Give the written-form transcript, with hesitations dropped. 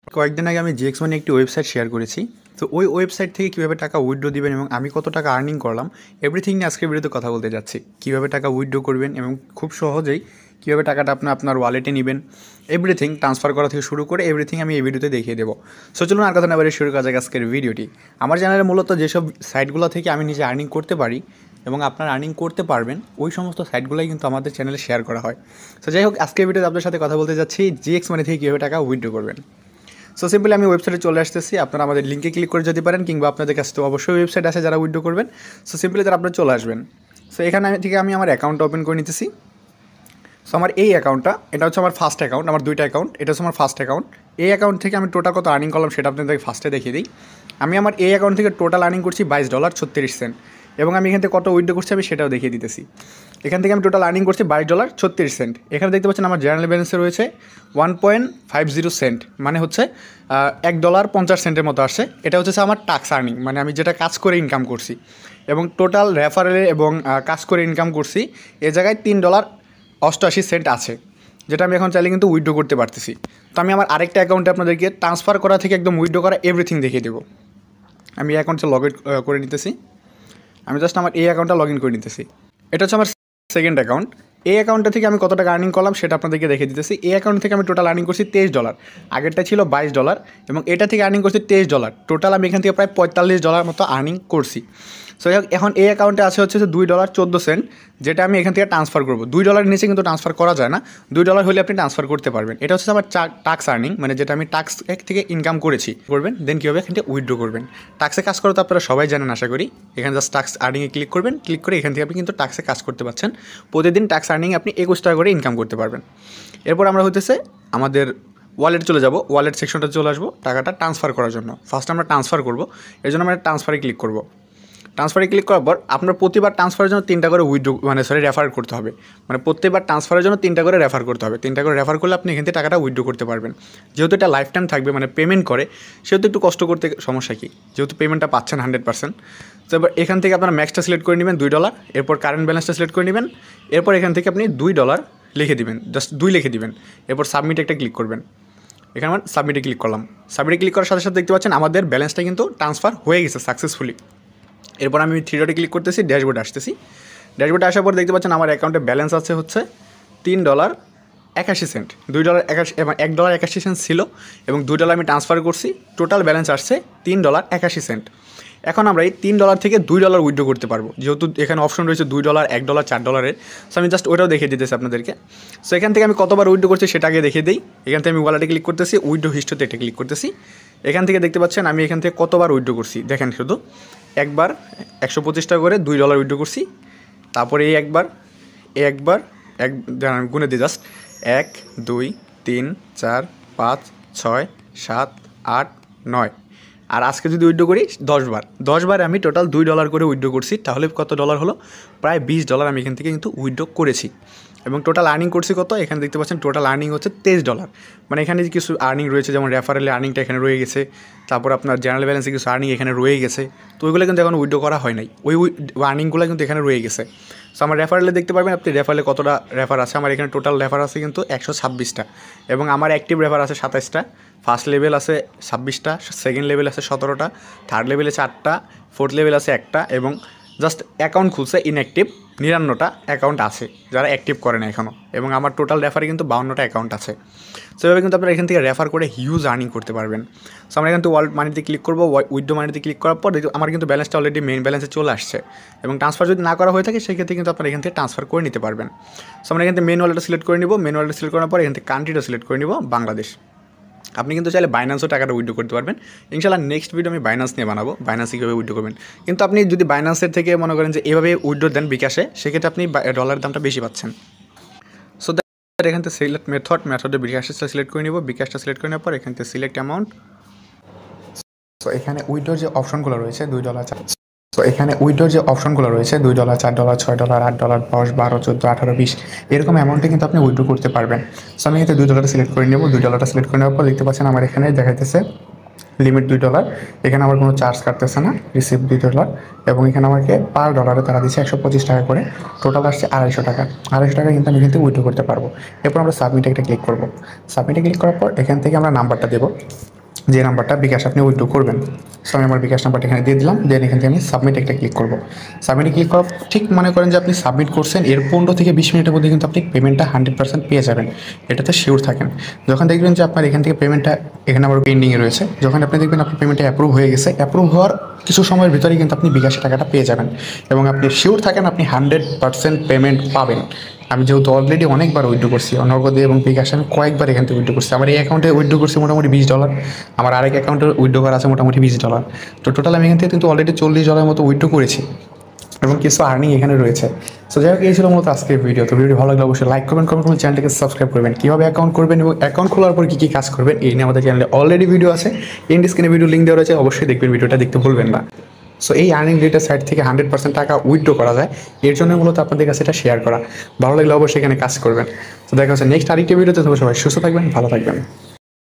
কয়েকদিন আগে আমি জিএক্স মানি একটি ওয়েবসাইট শেয়ার করেছি। তো ওই ওয়েবসাইট থেকে কীভাবে টাকা উইথড্র দিবেন এবং আমি কত টাকা আর্নিং করলাম এভরিথিং নিয়ে আজকের ভিডিওতে কথা বলতে যাচ্ছি। কীভাবে টাকা উইথড্র করবেন এবং খুব সহজেই কীভাবে টাকাটা আপনার ওয়ালেটে নেবেন, এভরিথিং ট্রান্সফার করা থেকে শুরু করে এভরিথিং আমি এই ভিডিওতে দেখিয়ে দেবো। সো চলুন আর কথা না বলে শুরু করা যাক আজকের ভিডিওটি। আমার চ্যানেলে মূলত যেসব সাইটগুলো থেকে আমি নিজে আর্নিং করতে পারি এবং আপনার আর্নিং করতে পারবেন ওই সমস্ত সাইটগুলোই কিন্তু আমাদের চ্যানেলে শেয়ার করা হয়। সো যাই হোক, আজকের ভিডিওতে আপনার সাথে কথা বলতে যাচ্ছি জিএক্স মানি থেকে কীভাবে টাকা উইথড্র করবেন। সো সিম্পলি আমি ওয়েবসাইটে চলে আসতেছি, আপনারা আমাদের লিঙ্কে ক্লিক করে যেতে পারেন, কিংবা আপনাদের কাছে তো অবশ্যই ওয়েবসাইট আছে যারা উইথড্র করবেন। সো সিম্পলি তারা আপনারা চলে আসবেন। সো এখানে থেকে আমি আমার অ্যাকাউন্টটা ওপেন করে নিতেছি। সো আমার এই অ্যাকাউন্টটা, এটা হচ্ছে আমার ফার্স্ট অ্যাকাউন্ট, আমার দুইটা অ্যাকাউন্ট, এটা হচ্ছে আমার ফার্স্ট অ্যাকাউন্ট। এই অ্যাকাউন্ট থেকে আমি টোটাল কত আর্নিং করলাম সেটা আপনাদের ফার্স্টে দেখিয়ে দিই। আমি আমার এই অ্যাকাউন্ট থেকে টোটাল আর্নিং করছি $22.36, এবং আমি এখান থেকে কত উইথড্র করছি আমি সেটাও দেখিয়ে দিতেছি। এখান থেকে আমি টোটাল আর্নিং করছি $22.36। এখানে দেখতে পাচ্ছেন আমার জেনারেল ব্যালেন্সে রয়েছে 1.50 সেন্ট, মানে হচ্ছে $1.50 মতো আসছে। এটা হচ্ছে আমার টাক্স আর্নিং, মানে আমি যেটা কাজ করে ইনকাম করছি, এবং টোটাল রেফারেলে এবং কাজ করে ইনকাম করছি এ জায়গায় $3.88 আছে, যেটা আমি এখন চাইলে কিন্তু উইথড্র করতে পারতেছি। তো আমি আমার আরেকটা অ্যাকাউন্টে আপনাদেরকে ট্রান্সফার করা থেকে একদম উইথড্র করা এভরিথিং দেখিয়ে দেবো। আমি এই অ্যাকাউন্টে লগ ইন করে নিতেছি। আমি জাস্ট আমার এই অ্যাকাউন্টটা লগ ইন করে নিতেছি। এটা হচ্ছে আমার সেকেন্ড অ্যাকাউন্ট। এই অ্যাকাউন্টটা থেকে আমি কত টাকা আর্নিং করলাম সেটা আপনাদেরকে দেখিয়ে দিতেছি। এই অ্যাকাউন্ট থেকে আমি টোটাল আর্নিং করছি $23, আগেরটা ছিল $22, এবং এটা থেকে আর্নিং করছি $23। টোটাল আমি এখান থেকে প্রায় $45 মতো আর্নিং করছি। সো এখন এই অ্যাকাউন্টে আছে হচ্ছে $2.14, যেটা আমি এখান থেকে ট্রান্সফার করবো। $2 নিচে কিন্তু ট্রান্সফার করা যায় না, $2 হলে আপনি ট্রান্সফার করতে পারবেন। এটা হচ্ছে আমার টাক্স আর্নিং, মানে যেটা আমি টাক্স থেকে ইনকাম করেছি করবেন। দেন কীভাবে এখান থেকে উইথড্র করবেন। টাক্সে কাজ করা তো আপনারা সবাই জানেন আশা করি। এখানে জাস্ট টাক্স আর্নিংয়ে ক্লিক করবেন, ক্লিক করে এখান থেকে আপনি কিন্তু টাক্সে কাজ করতে পারছেন। প্রতিদিন টাক্স আর্নিংয়ে আপনি $21 করে ইনকাম করতে পারবেন। এরপর আমরা হইতেছে আমাদের ওয়ালেটে চলে যাব, ওয়ালেট সেকশনটা চলে আসবো টাকাটা ট্রান্সফার করার জন্য। ফার্স্ট আমরা ট্রান্সফার করবো, এর জন্য আমরা ট্রান্সফারে ক্লিক করবো। ট্রান্সফারে ক্লিক করার পর আপনার প্রতিবার ট্রান্সফারের জন্য 3টা করে রেফার করতে হবে। মানে প্রত্যেকবার ট্রান্সফারের জন্য 3টা করে রেফার করতে হবে। 3টা করে রেফার করলে আপনি এখান থেকে টাকাটা উইথড্র করতে পারবেন। যেহেতু এটা লাইফ টাইম থাকবে, মানে পেমেন্ট করে, সেহেতু একটু কষ্ট করতে সমস্যা কী, যেহেতু পেমেন্টটা পাচ্ছেন 100%। তো এবার এখান থেকে আপনারা ম্যাক্সটা সিলেক্ট করে নেবেন $2, এরপর কারেন্ট ব্যালেন্সটা সিলেক্ট করে নেবেন। এরপর এখান থেকে আপনি $2 লিখে দিবেন, জাস্ট 2 লিখে দিবেন। এরপর সাবমিট একটা ক্লিক করবেন। এখানে আমার সাবমিটে ক্লিক করলাম। সাবমিটে ক্লিক করার সাথে সাথে দেখতে পাচ্ছেন আমাদের ব্যালেন্সটা কিন্তু ট্রান্সফার হয়ে গেছে সাকসেসফুলি। এরপর আমি 3 ডটে ক্লিক করতেছি, ড্যাশবোর্ডে আসতেছি। ড্যাশবোর্ডে আসার পর দেখতে পাচ্ছেন আমার অ্যাকাউন্টে ব্যালেন্স আছে হচ্ছে $3.81। $1.81 ছিল, এবং $2 আমি ট্রান্সফার করছি। টোটাল ব্যালেন্স আসছে $3.81। এখন আমরা এই $3 থেকে $2 উইথড্র করতে পারবো, যেহেতু এখানে অপশন রয়েছে $2, $1, $4। সো আমি জাস্ট ওটাও দেখিয়ে দিতেছি আপনাদেরকে। সো এখান থেকে আমি কতবার উইথড্র করছি সেটা আগে দেখিয়ে দিই। এখান থেকে আমি ওয়ালেটে ক্লিক করতেছি, উইথড্র হিস্ট্রিতে একটা ক্লিক করতেছি। এখান থেকে দেখতে পাচ্ছেন আমি এখান থেকে কতবার উইথড্র করছি, দেখেন শুধু একবার 125 টাকা করে $2 উইথড্র করছি। তারপরে এই একবার গুনে দিই জাস্ট 1, 2, 3, 4, 5, 6, 7, 8, 9। আর আজকে যদি উইথড্র করি 10 বার আমি টোটাল $2 করে উইথড্র করছি। তাহলে কত ডলার হলো? প্রায় $20 আমি এখান থেকে কিন্তু উইথড্র করেছি। এবং টোটাল আর্নিং করছি কত, এখানে দেখতে পাচ্ছেন টোটাল আর্নিং হচ্ছে $23। মানে এখানে যে কিছু আর্নিং রয়েছে, যেমন রেফারেলে আর্নিংটা এখানে রয়ে গেছে, তারপর আপনার জেনারেল ব্যালেন্সে কিছু আর্নিং এখানে রয়ে গেছে। তো ওইগুলো কিন্তু এখন উইথড্র করা হয় নাই, ওই আর্নিংগুলো কিন্তু এখানে রয়ে গেছে। সো আমার রেফারেলে দেখতে পারবেন আপনি রেফারেলে কতটা রেফার আছে। আমার এখানে টোটাল রেফার আছে কিন্তু 126টা, এবং আমার অ্যাক্টিভ রেফার আছে 27টা। ফার্স্ট লেভেল আছে 26টা, সেকেন্ড লেভেল আছে 17টা, থার্ড লেভেল আছে 8টা, ফোর্থ লেভেল আছে 1টা, এবং জাস্ট অ্যাকাউন্ট খুলছে ইনঅ্যাক্টিভ 59টা অ্যাকাউন্ট আছে যারা অ্যাক্টিভ করে না এখনও, এবং আমার টোটাল রেফারে কিন্তু 52টা অ্যাকাউন্ট আছে। সো এভাবে কিন্তু আপনারা এখান থেকে রেফার করে হিউজ আর্নিং করতে পারবেন। সো আমরা এখান থেকে ওয়ালেট মানিতে ক্লিক করবো, উইথড্র মানিতে ক্লিক করার পর আমার কিন্তু ব্যালেন্সটা অলরেডি মেইন ব্যালেন্সে চলে আসছে, এবং ট্রান্সফার যদি না করা হয়ে থাকে সেক্ষেত্রে কিন্তু আপনারা এখান থেকে ট্রান্সফার করে নিতে পারবেন। সো আমরা এখান থেকে মেন ওয়ালেটটা সিলেক্ট করে নিব। মেন ওয়ালেটটা সিলেক্ট করার পর এখান থেকে কান্ট্রিটা সিলেক্ট করে নিব বাংলাদেশ। আপনি কিন্তু চাইলে বাইন্যান্সও টাকাটা উইথড্র করতে পারবেন। ইনশাআল্লাহ নেক্সট ভিডিও আমি বাইন্যান্স নিয়ে বানাবো, বাইন্যান্সে কীভাবে উইথড্র করবেন। কিন্তু আপনি যদি বাইন্যান্সের থেকে মনে করেন যে এভাবে উইথড্র দেন বিকাশে, সেক্ষেত্রে আপনি ডলারের দামটা বেশি পাচ্ছেন। সো এখান থেকে সিলেক্ট মেথডে বিকাশটা সিলেক্ট করে নিব। বিকাশটা সিলেক্ট করে নেওয়ার পর এখান থেকে সিলেক্ট অ্যামাউন্ট। সো এখানে উইথড্র যে অপশনগুলো রয়েছে $2, $4, $6, $8, $8, $10, $12, $18, $20 এরকম অ্যামাউন্টে কিন্তু আপনি উইথড্র করতে পারবেন। সো আমি এতে $2 সিলেক্ট করে নেব। $2 সিলেক্ট করে নেওয়ার পর দেখতে পাচ্ছেন আমার এখানে দেখাইতেছে লিমিট $2। এখানে আমার কোনো চার্জ কাটতেছে না, রিসিভ $2, এবং এখানে আমাকে পার ডলারে তারা দিচ্ছে 125 টাকা করে। টোটাল আসছে $250 টাকা। $250 টাকা কিন্তু আমি কিন্তু উইথড্র করতে পারবো। এরপর আমরা সাবমিটে একটা ক্লিক করবো। সাবমিটে ক্লিক করার পর এখান থেকে আমরা নাম্বারটা দেবো। যে নাম্বারটা বিকাশ আপনি উইথড্র করবেন। সো আমি আমার বিকাশ নাম্বারটা এখানে দিয়ে দিলাম, দেন এখান থেকে আমি সাবমিট একটা ক্লিক করবো। সাবমিটে ক্লিক করার ঠিক মনে করেন যে আপনি সাবমিট করছেন, এর 15 থেকে 20 মিনিটের মধ্যে কিন্তু আপনি পেমেন্টটা 100% পেয়ে যাবেন, এটাতে শিওর থাকেন। যখন দেখবেন যে আপনার এখান থেকে পেমেন্টটা এখানে আবার পেন্ডিংয়ে রয়েছে, যখন আপনি দেখবেন আপনার পেমেন্টটা অ্যাপ্রুভ হয়ে গেছে, অ্যাপ্রুভ হওয়ার কিছু সময়ের ভিতরেই কিন্তু আপনি বিকাশে টাকাটা পেয়ে যাবেন এবং আপনি শিওর থাকেন আপনি 100% পেমেন্ট পাবেন। আমি যেহেতু অলরেডি অনেকবার উইথড্র করছি নগদে এবং বিকাশে, আমি কয়েকবার এখান থেকে উইথড্র করছি। আমার এই অ্যাকাউন্টে উইথড্র করছি মোটামুটি $20, আমার আরেক অ্যাকাউন্টে উইথড্র করা আছে মোটামুটি $20। তো টোটাল আমি এখান থেকে কিন্তু অলরেডি $40 মতো উইথড্র করেছি এবং কিছু আর্নিং এখানে রয়েছে। সো যাই হোক, এই ছিল মূলত আজকের ভিডিও। তো ভিডিও ভালো লাগলে অবশ্যই লাইক করবেন, কমেন্ট করবেন, চ্যানেলটাকে সাবস্ক্রাইব করবেন। কীভাবে অ্যাকাউন্ট করবেন এবং অ্যাকাউন্ট খোলার পর কী কী কাজ করবেন এই নিয়ে আমাদের চ্যানেলে অলরেডি ভিডিও আছে, এন্ড স্ক্রিনে ভিডিও লিঙ্ক দেওয়া রয়েছে, অবশ্যই দেখবেন, ভিডিওটা দেখতে ভুলবেন না। সো এই আর্নিং রিলেটেড সাইট থেকে 100% টাকা উইথড্র করা যায়, এর জন্য মূলত আপনাদের কাছে এটা শেয়ার করা। ভালো লাগলে অবশ্যই এখানে কাজ করবেন। তো দেখা হচ্ছে নেক্সট আরেকটি ভিডিওতে। তবে সবাই সুস্থ থাকবেন, ভালো থাকবেন।